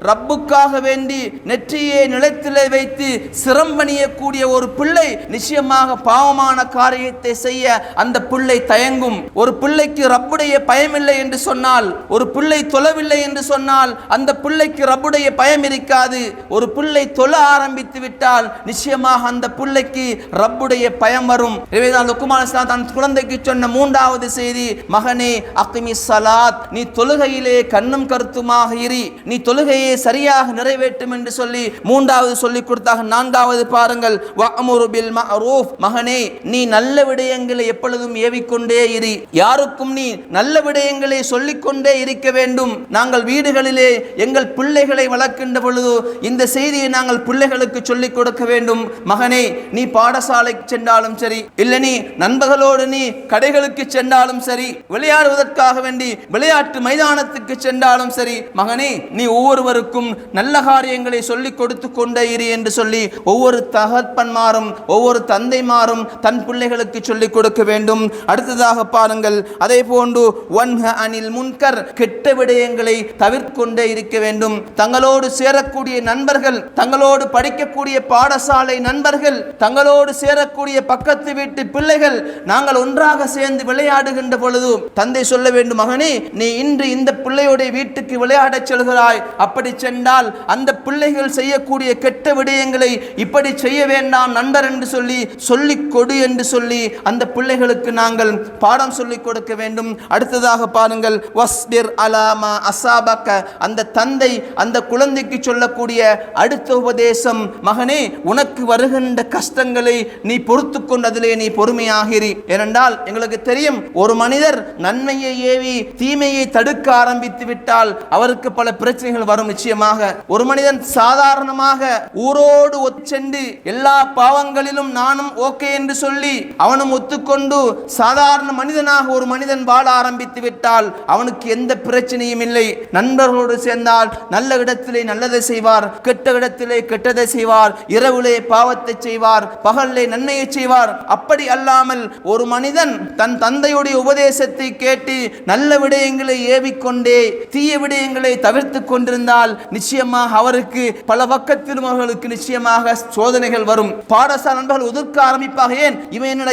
A: ரப்புக்காக வேண்டி நெற்றியை நிலத்திலே வைத்து சிரம்பணியக்கூடிய ஒரு பிள்ளை நிச்சயமாக பாவமான காரியத்தை செய்ய அந்த பிள்ளை தயங்கும். ஒரு பிள்ளைக்கு ரப்புடைய பயமில்லை என்று சொன்னால், ஒரு பிள்ளை தொழவில்லை என்று சொன்னால் அந்த பிள்ளைக்கு ரப்புடைய பயம் இருக்காது. ஒரு பிள்ளை தொழ ஆரம்பித்து விட்டால் நிச்சயமாக அந்த பிள்ளைக்கு ரப்புடைய பயம் வரும். எனவேதான் லுக்மான் அலைஹிஸ்ஸலாம் தன் குழந்தைக்கு சொன்ன மூன்றாவது செய்தி, மகனே, அக்மிஸ் ஸலாத், நீ தொழுகையிலே கண்ணும் கருத்துமாக இரு. நீ தொழுகையை சரியாக நிறைவேற்றும் என்று சொல்லி மூன்றாவது சொல்லிக் கொடுத்தாக. நான்காவது பாருங்கள், வஅமுரு பில் மஅரூஃப், மகனே, நீ நல்ல விடயங்களை எப்பொழுதும் ஏவிக்கொண்டே இரு. யாருக்கும் நீ நல்ல விடயங்களை சொல்லிக்கொண்டே இருக்க வேண்டும். நாங்கள் வீடுகளிலே எங்கள் பிள்ளைகளை வளர்க்கின்ற பொழுது இந்த செய்தியை நாங்கள் பிள்ளைகளுக்கு சொல்லிக் கொடுக்க வேண்டும். மகனே, நீ பாடசாலைக்கு சென்றாலும் சரி, இல்லை நீ நண்பர்களோடு நீ கடைகளுக்கு சென்றாலும் சரி, விளையாடுவதற்காக வேண்டி விளையாட்டு மைதானத்துக்கு சென்றாலும் சரி, மகனே, நீ ஒவ்வொருவருக்கும் நல்ல காரியங்களை சொல்லிக் கொடுத்து கொண்டே இரு என்று சொல்லி ஒவ்வொரு தகப்பன்மாரும் ஒவ்வொரு தந்தைமாரும் தன் பிள்ளைகளுக்கு சொல்லிக் கொடுக்க வேண்டும். அடுத்ததாக பாருங்கள், அதே போன்று வன்ஹ அனில் முன்கர், கெட்ட விடயங்களை தவிர்க்கொண்டே இருக்க வேண்டும். தங்களோடு சேரக்கூடிய நண்பர்கள், தங்களோடு படிக்கக்கூடிய பாடசாலை நண்பர்கள், தங்களோடு சேரக்கூடிய பக்கத்து வீட்டு பிள்ளைகள், நாங்கள் ஒன்றாக சேர்ந்து விளையாடுகின்ற பொழுது தந்தை சொல்ல வேண்டும், மகனே, நீ இன்று இந்த பிள்ளையுடைய வீட்டுக்கு விளையாடச் செல்கிறாய். அப்படி சென்றால் அந்த பிள்ளைகள் செய்யக்கூடிய கெட்ட விடயங்களை இப்படி செய்ய வேண்டாம் நண்பர் என்று சொல்லி சொல்லிக் கொடு என்று சொல்லி அந்த பிள்ளைகளுக்கு நாங்கள் பாடம் சொல்லிக் கொடுக்க வேண்டும். அடுத்ததாக பாருங்கள், வஸ்பிர் அலாமா அசாபக, அந்த தந்தை அந்த குழந்தைக்கு சொல்லக்கூடிய அடுத்த உபதேசம், மகனே, உனக்கு வருகின்ற கஷ்டங்களை நீ பொறுத்து கொண்டு அதிலே நீ பொறுமையாகிறி. ஏனென்றால் எங்களுக்கு தெரியும், ஒரு மனிதர் நன்மையை ஏவி தீமையை தடுக்க ஆரம்பித்து விட்டால் அவருக்கு பல பிரச்சனைகள் வரும். நிச்சயமாக ஒரு மனிதன் சாதாரணமாக ஊரோடு ஒச்சென்று எல்லா பாவங்களிலும் நானும் ஓகே என்று சொல்லி அவனும் ஒத்துக்கொண்டு சாதாரண மனிதனாக ஒரு மனிதன் வாழ ஆரம்பித்து விட்டால் அவனுக்கு எந்த பிரச்சனையும் இல்லை. நண்பர்களோடு சேர்ந்தால் நல்ல இடத்திலே நல்லதை செய்வார், கெட்ட இடத்திலே கெட்டதை செய்வார், இரவிலே பாவத்தை செய்வார், பகலிலே நன்மையை செய்வார். அப்படி அல்லாமல் ஒரு மனிதன் தன் தந்தையுடைய உபதேசத்தை கேட்டு நல்ல விடயங்களை ஏவிக்கொண்டே தீய விடயங்களை தவிர்த்து கொண்டிருந்தால் நிச்சயமாக அவருக்கு பல பக்கத்திலும் அவர்களுக்கு நிச்சயமாக சோதனைகள் வரும். பாடசாலை நண்பர்கள் ஒதுக்க ஆரம்பிப்பாக, ஏன்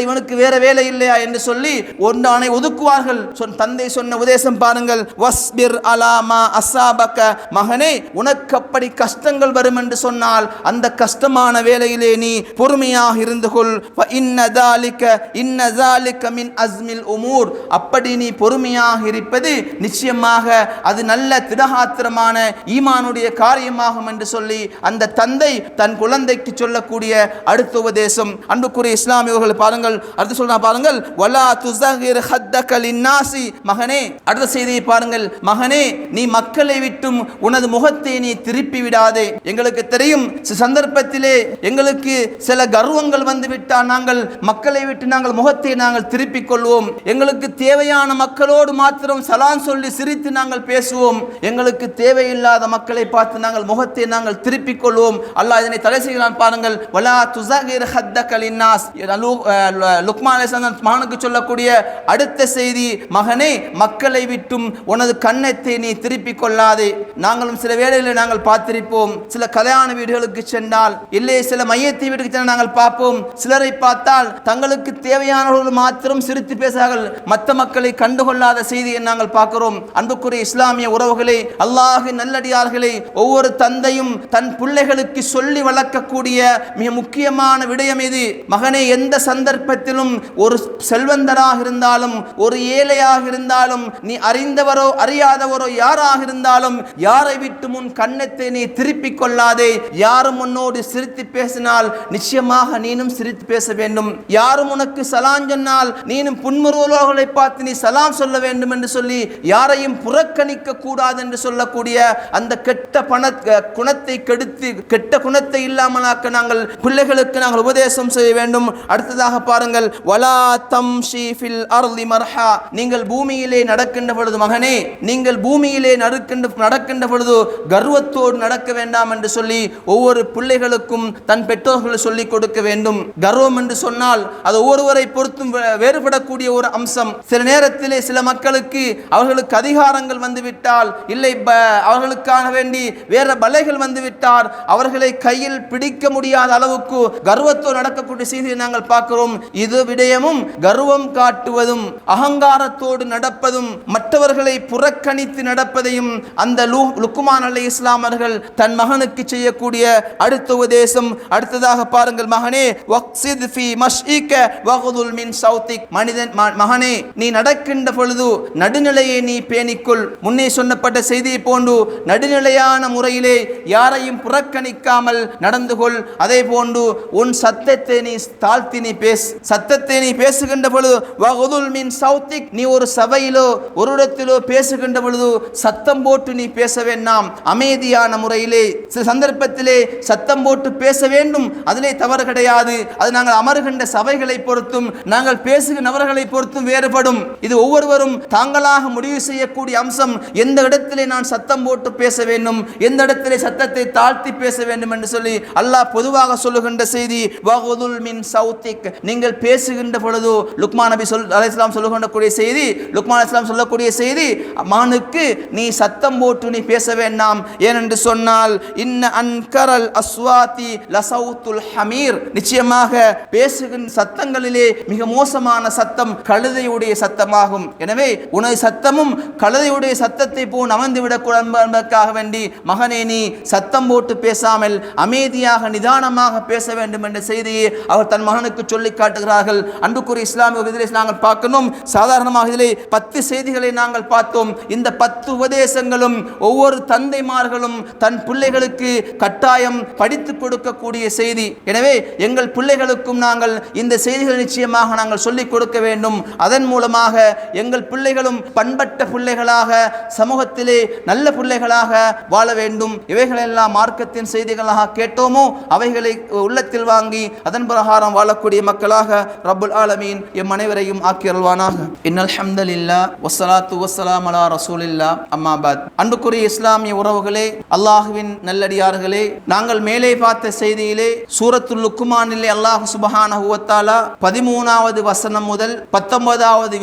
A: இவனுக்கு வேற வேலை இல்லையா என்று சொல்லி ஒன்றானை ஒதுக்குவார்கள். தந்தை சொன்ன உபதேசம் பாருங்கள், வஸ்பிர் அலாமா அசாபக, மகனே, உனக்கு அப்படி கஷ்டங்கள் வரும் என்று சொன்னால் அந்த கஷ்டமான வேளையிலே நீ பொறுமையாக இருந்து கொள். மின் அஸ்மில் உமூர், அப்படி நீ பொறுமையாக இருப்பது நிச்சயமாக அது நல்ல திடகாத்திரமான ஈமானுடைய காரியமாகும் என்று சொல்லி அந்த தந்தை தன் குழந்தைக்கு சொல்லக்கூடிய அடுத்த உபதேசம். அன்புக்குரிய இஸ்லாமியர்கள் பாருங்கள், அடுத்து சொல்றா பாருங்கள், வலா துஸகிர் ஹத்தக லின்னாசி, மகனே, அடுத்த செய்தியை பாருங்கள், மகனே, நீ மக்களை விட்டும் உனது முகத்தை நீ திருப்பி விடாதே. எங்களுக்கு தெரியும், சந்தர்ப்பத்திலே எங்களுக்கு சில கர்வங்கள் வந்து விட்டால் நாங்கள் மக்களை விட்டு நாங்கள் முகத்தை நாங்கள் திருப்பிக் கொள்வோம். எங்களுக்கு தேவையான மக்களோடு மாத்திரம் மாத்திரம் சலாம் சொல்லி சிரித்து நாங்கள் பேசுவோம். எங்களுக்கு தேவையில்லாத மக்களை பார்த்து நாங்கள் முகத்தை நாங்கள் திருப்பிக் கொள்வோம். அல்லாஹ் இதனை தடை செய்கிறான் பாருங்கள். வலா துஸகிர் ஹத்தக லின்னாஸ். லுக்மான் அலைஹிஸ்ஸலாம் மகனுக்கு சொல்லக்கூடிய அடுத்த செய்தி, மகனே மக்களை விட்டும் உனது கண்ணத்தை நீ திருப்பிக் கொள்ளாதே. நாங்களும் சில வேளைகளில் நாங்கள் பார்த்திருப்போம், சில கல்யாண வீடுகளுக்கு சென்றால், இல்லை சில மையத்தை வீட்டுக்கு சென்றால் நாங்கள் பார்ப்போம், சிலரை பார்த்தால் தங்களுக்கு தேவையானவர்கள் மாத்திரம் சிரித்து பேசுகிறார்கள், மற்ற மக்களை கண்டுகொள்ளாத செய்தியை நாங்கள் பார்க்கிறோம். அன்புக்குரிய இஸ்லாமிய உறவுகளே, அல்லாஹ்வின் நல்லடியார்களே, ஒவ்வொரு தந்தையும் தன் பிள்ளைகளுக்கு சொல்லி வளர்க்கக்கூடிய மிக முக்கியமான விடயம் இது. மகனே, எந்த சந்தர்ப்பத்திலும் ஒரு செல்வந்தராக இருந்தாலும் ஒரு ஏழையாக இருந்தாலும், நீ அறிந்தவரோ அறியாதவரோ யாராக இருந்தாலும், யாரை விட்டு முன் கண்ணத்தை நீ திருப்பிக் கொள்ளாதே. யாரும் உன்னோடு சிரித்து பேசினால் நிச்சயமாக நீனும் சிரித்து பேச வேண்டும். யாரும் உனக்கு சலாம் சொன்னால் நீனும் புன்முறுவல்களை பார்த்து நீ சலாம் சொல்ல வேண்டும் என்று சொல்லி யாரையும் புறக்கணிக்க கூடாது என்று சொல்லக்கூடிய அந்த கெட்ட குணத்தை கெடுத்து கெட்ட குணத்தை இல்லாமலாக்க நாங்கள் பிள்ளைகளுக்கு நாங்கள் உபதேசம் செய்ய வேண்டும். அடுத்ததாக பாருங்கள், வலா தம்ஷி ஃபில் அர்லி மர்ஹா. நீங்கள் பூமியிலே நடக்கின்ற பொழுது, மகனே நீங்கள் பூமியிலே நடக்கின்ற பொழுது கர்வத்தோடு நடக்க வேண்டாம் என்று சொல்லி ஒவ்வொரு பிள்ளைகளுக்கும் தன் பெற்றோர்கள் சொல்லிக் கொடுக்க வேண்டும். கர்வம் என்று சொன்னால் அது ஒவ்வொருவரை பொறுத்தும் வேறுபடக்கூடிய ஒரு அம்சம். சில நேரத்திலே சில மக்களுக்கு அவர்களுக்கு அதிகாரங்கள் வந்துவிட்டால், இல்லை அவர்களுக்காக வேண்டி வேற பலைகள் வந்துவிட்டால் அவர்களை கையில் பிடிக்க முடியாத அளவுக்கு கர்வத்தோடு நடக்கக்கூடிய செய்தியை நாங்கள் பார்க்கிறோம். இது விடயமும் கர்வம் காட்டுவதும் அகங்காரத்தோடு நடப்பதும் மற்றவர்களை புறக்கணித்து நடப்பதையும் அந்த லுக்மான் அலைஹிஸ்ஸலாம் அவர்கள் தன் மகனுக்கு செய்யக்கூடிய அடுத்த உபதேசம். அடுத்ததாக பாருங்கள், மகனே வக்ஸித் ஃபீ மஷ்இக வகுதுல் மின் சௌதிக். மகனே, நீ நடக்கின்ற பொழுது நடுநிலையை நீ பேணிக்கொள். முன்னே சொன்னப்பட்ட செய்தியை போன்று நடுநிலையான முறையிலே யாரையும் புறக்கணிக்காமல் நடந்து கொள். அதே போன்று உன் சத்தத்தை நீ தாழ்த்தி நீ சத்தத்தை நீ பேசுகின்ற பொழுது வகுதுல் மின் சௌதிக். நீ ஒரு சபையிலோ ஒரு இடத்திலோ பேசுகின்ற பொழுது சத்தம் போட்டு நீ பேச வேண்டாம். அமைதியான முறையிலே, சில சந்தர்ப்பத்திலே சத்தம் போட்டு பேச வேண்டும், அதிலே தவறு கிடையாது. அது நாங்கள் அமர்கின்ற சபைகளை பொறுத்தும் நாங்கள் பேசுகிற நபர்களை பொறுத்தும் வேறுபடும். இது ஒவ்வொருவரும் தாங்களாக முடிவு செய்யக்கூடிய அம்சம். எந்த இடத்திலே நான் சத்தம் போட்டு பேச வேண்டும், எந்த இடத்திலே சத்தத்தை தாழ்த்தி பேச வேண்டும் என்று சொல்லி அல்லாஹ் பொதுவாக சொல்லுகின்ற செய்தி வகுதுல் மின் சௌதிக். நீங்கள் பேசுகின்ற பொழுது லுக்மான் நபி அலைஹிஸ்ஸலாம் சொல்லுகின்ற செய்தி, லுக்மான் அலைஹிஸ்ஸலாம் சொல்லக்கூடிய செய்தி, மகனுக்கு நீ சத்தம் போட்டு நீ பேச வேண்டாம். ஏனென்று சொன்னால் இன்ன அன்கரல் அஸ்வாதி லசௌத்துல் ஹமீர். நிச்சயமாக பேசுகின்ற சத்தங்களிலே மிக மோசமான சத்தம் கழுதையுடைய சத்தமாகும். எனவே உனது சத்தமும் கழுதையுடைய சத்தத்தை போல் அமர்ந்து விடக்கூடாது என்பதற்காக வேண்டி மகனே, நீ சத்தம் போட்டு பேசாமல் அமைதியாக நிதானமாக பேச வேண்டும் என்ற செய்தியை அவர் தன் மகனுக்கு சொல்லி காட்டுகிறார்கள். அன்புக்குரிய இஸ்லாமிய இதிலே நாங்கள் பார்க்கணும். சாதாரணமாக இதிலே 10 செய்திகளை நாங்கள் பார்த்தோம். இந்த 10 உபதேசங்களும் ஒவ்வொரு தந்தைமார்களும் தன் பிள்ளைகளுக்கு கட்டாயம் படித்துக் கொடுக்கக்கூடிய செய்தி. எனவே எங்கள் பிள்ளைகளுக்கும் நாங்கள் இந்த செய்திகளை நிச்சயமாக நாங்கள் சொல்லிக் கொடுக்க வேண்டும். அதன் மூலமாக எங்கள் பிள்ளைகளும் பண்பட்ட பிள்ளைகளாக, சமூகத்திலே நல்ல பிள்ளைகளாக வாழ வேண்டும். இவைகளெல்லாம் மார்க்கத்தின் செய்திகளாக கேட்டோமோ அவைகளை உள்ளத்தில் வாங்கி அதன் பிரகாரம் வாழக்கூடிய மக்களாக ரப்புல் ஆலமீன் எம் அனைவரையும் ஆக்கி அருள்வானாக. இன்னல் ஹம்துலில்லாஹ் வஸ்ஸலாத்து வஸ்ஸலாம் அலா ரசூலில்லாஹ். அம்மா பாத். அன்புக்குரிய இஸ்லாமிய உறவுகளே, அல்லாஹ்வின் நல்லடியார்களே, நாங்கள் மேலே பார்த்த செய்தியிலே சூரத்துல் லுக்மானிலே அல்லாஹ் சுப்ஹானஹு வ தஆலா 13வது வசனம் முதல் 19வது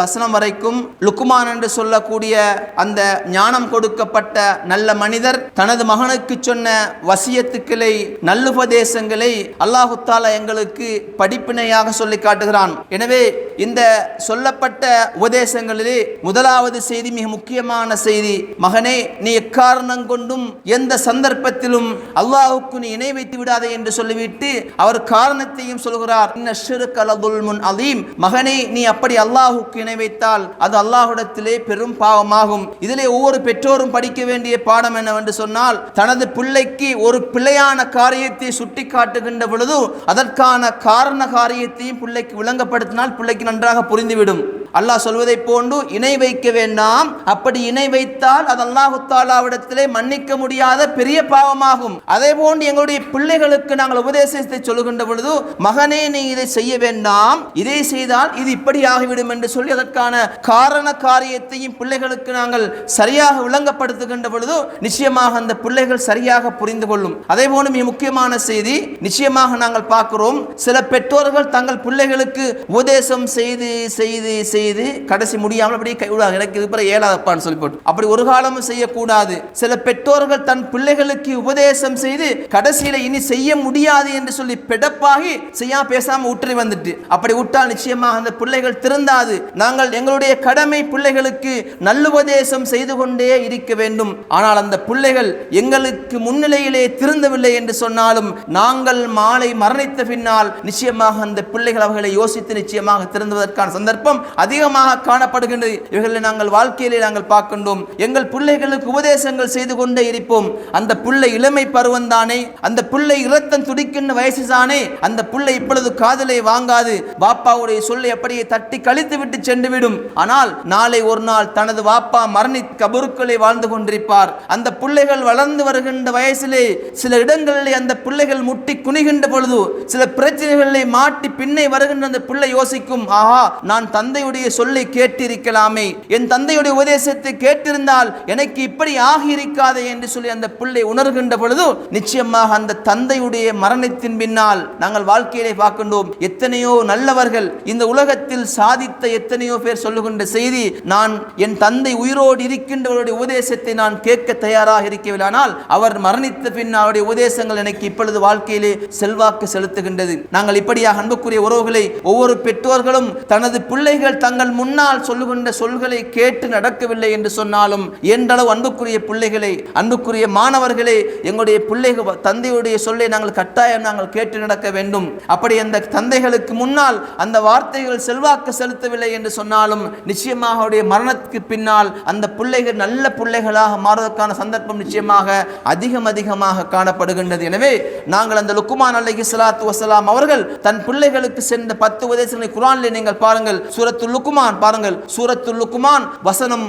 A: வசனம் வரைக்கும் லுக்மான் என்று சொல்லக்கூடிய அந்த ஞானம் கொடுக்கப்பட்ட நல்ல மனிதர் தனது மகனுக்கு சொன்ன வசியத்துக்களை, நல்லுபதேசங்களை அல்லாஹ் தஆலா எங்களுக்கு படிப்பினையாக சொல்லி காட்டுகிறான். எனவே இந்த சொல்லப்பட்ட உபதேசங்களிலே முதலாவது செய்தி மிக முக்கியமான செய்தி. மகனே, நீ எக்காரணம் கொண்டும் எந்த சந்தர்ப்பத்திலும் அல்லாஹ்வுக்கு நீ இணை வைத்து விடாதே என்று சொல்லிவிட்டு அவர் காரணத்தையும் சொல்கிறார். இன்ன ஷிர்க லதுல்முன் அதீம். மகனே, நீ அப்படி அல்லாஹ்வுக்கு இணை வைத்தால் அது அல்லாஹ்விடத்திலே பெரும் பாவமாகும். இதிலே ஒவ்வொரு பெற்றோரும் படிக்க வேண்டிய பாடம் என்னவென்று சொன்னால், தனது பிள்ளைக்கு ஒரு பிழையான காரியத்தை சுட்டி காட்டுகின்ற பொழுது அதற்கான காரண காரியத்தையும் பிள்ளைக்கு விளங்கப்படுத்தினால் பிள்ளைக்கு நன்றாக புரிந்துவிடும். அல்லாஹ் சொல்வதை போன்று இணை வைக்க வேண்டாம். அப்படி இணை வைத்தால் அது அல்லாஹ் தஆலாவிடத்திலே மன்னிக்க முடியாத பெரிய பாவமாகும். அதே போன்று எங்களுடைய பிள்ளைகளுக்கு நாங்கள் உபதேசத்தை சொல்லுகின்ற பொழுது, மகனே நீ இதை செய்ய வேண்டாம், இதை செய்தால் இது இப்படி ஆகிவிடும் என்று சொல்லி அதற்கான காரண காரியத்தையும் பிள்ளைகளுக்கு நாங்கள் சரியாக விளங்கப்படுத்துகின்ற பொழுது நிச்சயமாக அந்த பிள்ளைகள் சரியாக புரிந்து கொள்ளும். அதே போன்று மிக முக்கியமான செய்தி, நிச்சயமாக நாங்கள் பார்க்கிறோம், சில பெற்றோர்கள் தங்கள் பிள்ளைகளுக்கு உபதேசம் செய்து செய்து செய்து கடைசி முடியாமல் அப்படியே கைவிடுவாங்க. எனக்கு இது பிற ஏழாதப்பான்னு சொல்லி போட்டு அப்படி ஒரு காலமும் செய்யக்கூடாது. சில பெற்றோர்கள் தன் பிள்ளைகளுக்கு உபதேசம் செய்து கடைசியில இனி செய்ய முடியாது என்று சொல்லி பெடப்பாகி செய்யாம பேசாம உற்றி வந்துட்டு அப்படி விட்டால் நிச்சயமாக அந்த பிள்ளைகள் திருந்தாது. நாங்கள் எங்களுடைய கடமை பிள்ளைகளுக்கு நல்லுபதேசம் செய்து கொண்டே இருக்க வேண்டும். ஆனால் அந்த பிள்ளைகள் எங்களுக்கு முன்னிலையிலே திருந்தவில்லை என்று சொன்னாலும் நாங்கள் மாலை மரணித்த பின்னால் நிச்சயமாக அந்த பிள்ளைகள் அவர்களை யோசித்து நிச்சயமாக திருந்துவதற்கான சந்தர்ப்பம் அதிகமாக காணப்படுகின்றது. இவர்களை நாங்கள் வாழ்க்கையிலே நாங்கள் பார்க்கின்றோம். எங்கள் பிள்ளைகளுக்கு உபதேசங்கள் செய்து கொண்டே இருப்போம். அந்த பிள்ளை இளமை பருவந்தானே, அந்த பிள்ளை இரத்தம் துடிக்கின்ற வயசு தானே, அந்த பிள்ளை இப்பொழுது காதலை வாங்காது, பாப்பாவுடைய சொல்லை அப்படியே தட்டி கழித்து விட்டு சென்று விடும். ஆனால் நாளை ஒரு நாள் தனது வாப்பா மரணி கபருக்களை வாழ்ந்து கொண்டிருப்பார். அந்த பிள்ளைகள் வளர்ந்து வருகின்ற வயசிலே சில இடங்களிலே அந்த பிள்ளைகள் முட்டி குனிகின்ற பொழுது சில பிரச்சனைகளை மாட்டி பின்னே வருகின்ற அந்த பிள்ளை யோசிக்கும், ஆஹா நான் தந்தையுடைய சொல்லை கேட்டிருக்கலாமே, என் தந்தையுடைய உபதேசத்தை கேட்டிருந்தால் எனக்கு இப்படி ஆகியிருக்காதே என்று சொல்லி அந்த பிள்ளை உணர்கின்ற பொழுது நிச்சயமாக அந்த தந்தையுடைய மரணத்தின் பின்னால் நாங்கள் வாழ்க்கையிலே பார்க்கின்றோம் எத்தனையோ நல்லவர்கள் இந்த உலகத்தில் சாதித்த எத்தனையோ பேர் சொல்லுகின்ற செய்தி, நான் என் தந்தை உயிரோடு இருக்கின்றவருடைய உபதேசத்தை நான் கேட்க தயாராக இருக்கவில்லை, ஆனால் அவர் மரணித்த பின் அவருடைய உபதேசங்கள் எனக்கு இப்பொழுது வாழ்க்கையிலே செல்வாக்கு செலுத்துகின்றது. நாங்கள் இப்படியாக அன்புக்குரிய உறவுகளை ஒவ்வொரு பெற்றோர்களும் தனது பிள்ளைகள் தங்கள் முன்னால் சொல்லுகின்ற சொல்களை கேட்டு நடக்கவில்லை என்று சொன்னாலும் என்றளவு அன்புக்குரிய பிள்ளைகளை, அன்புக்குரிய மாணவர்களே, எங்களுடைய பிள்ளைகள் தந்தையுடைய சொல்லை நாங்கள் கட்டாயம் நாங்கள் கேட்டு நடக்க வேண்டும். அப்படி அந்த தந்தைகளுக்கு முன்னால் அந்த வார்த்தைகள் செல்வாக்கு செலுத்தவில்லை என்று சொன்னாலும் நிச்சயமாக அவருடைய மரணத்துக்கு பின்னால் அந்த பிள்ளைகள் நல்ல பிள்ளைகளாக மாறுவதற்கான சந்தர்ப்பம் நிச்சயமாக அதிகமாக காணப்படுகின்றது. எனவே நாங்கள் அந்த லுக்மான் அலைஹிஸ்ஸலாத்து வஸலாம் அவர்கள் தன் பிள்ளைகளுக்கு சென்ற 10 உபதேசங்களை குர்ஆனிலே நீங்கள் பாருங்கள். சூரத்துல் லுக்மான் பாருங்கள், சூரத்துல் லுக்மான் வசனம்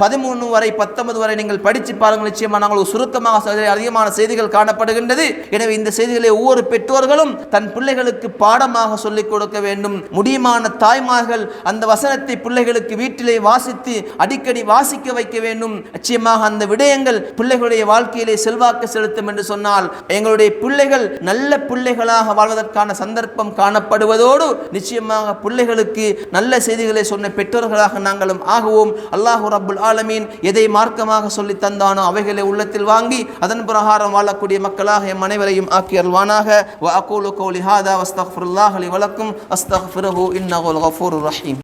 A: 13 வரை 19 வரை நீங்கள் படித்து பாருங்கள். நிச்சயமாக நாங்கள் சுருக்கமாக அதிகமான செய்திகள் காணப்படுகின்றது. எனவே இந்த செய்திகளை ஒவ்வொரு பெற்றோர்களும் தன் பிள்ளைகளுக்கு பாடமாக சொல்லிக் கொடுக்க வேண்டும். முடியுமான தாய்மார்கள் அந்த வசனத்தை பிள்ளைகளுக்கு வீட்டிலே வாசித்து அடிக்கடி வாசிக்க வைக்க வேண்டும். நிச்சயமாக அந்த விடயங்கள் பிள்ளைகளுடைய வாழ்க்கையிலே செல்வாக்கு செலுத்தும் என்று சொன்னால் எங்களுடைய பிள்ளைகள் நல்ல பிள்ளைகளாக வாழ்வதற்கான சந்தர்ப்பம் காணப்படுவதோடு நிச்சயமாக பிள்ளைகளுக்கு நல்ல செய்திகளை சொன்ன பெற்றோர்களாக நாங்களும் ஆகுவோம். அல்லாஹ் ரப்புல் ஆலமீன் எதை மார்க்கமாக சொல்லி தந்தானோ அவைகளை உள்ளத்தில் வாங்கி அதன் பிரகாரம் வாழக்கூடிய மக்களாக எம் அனைவரையும் ஆக்கி அருள்வானாக. வ அகூலு கௌலி ஹாதா வஸ்தக்ஃபிருல்லாஹ் லி வலக்கும் அஸ்தக்ஃபிருஹு இன்னஹுல் கஃபூருர் ரஹீம்.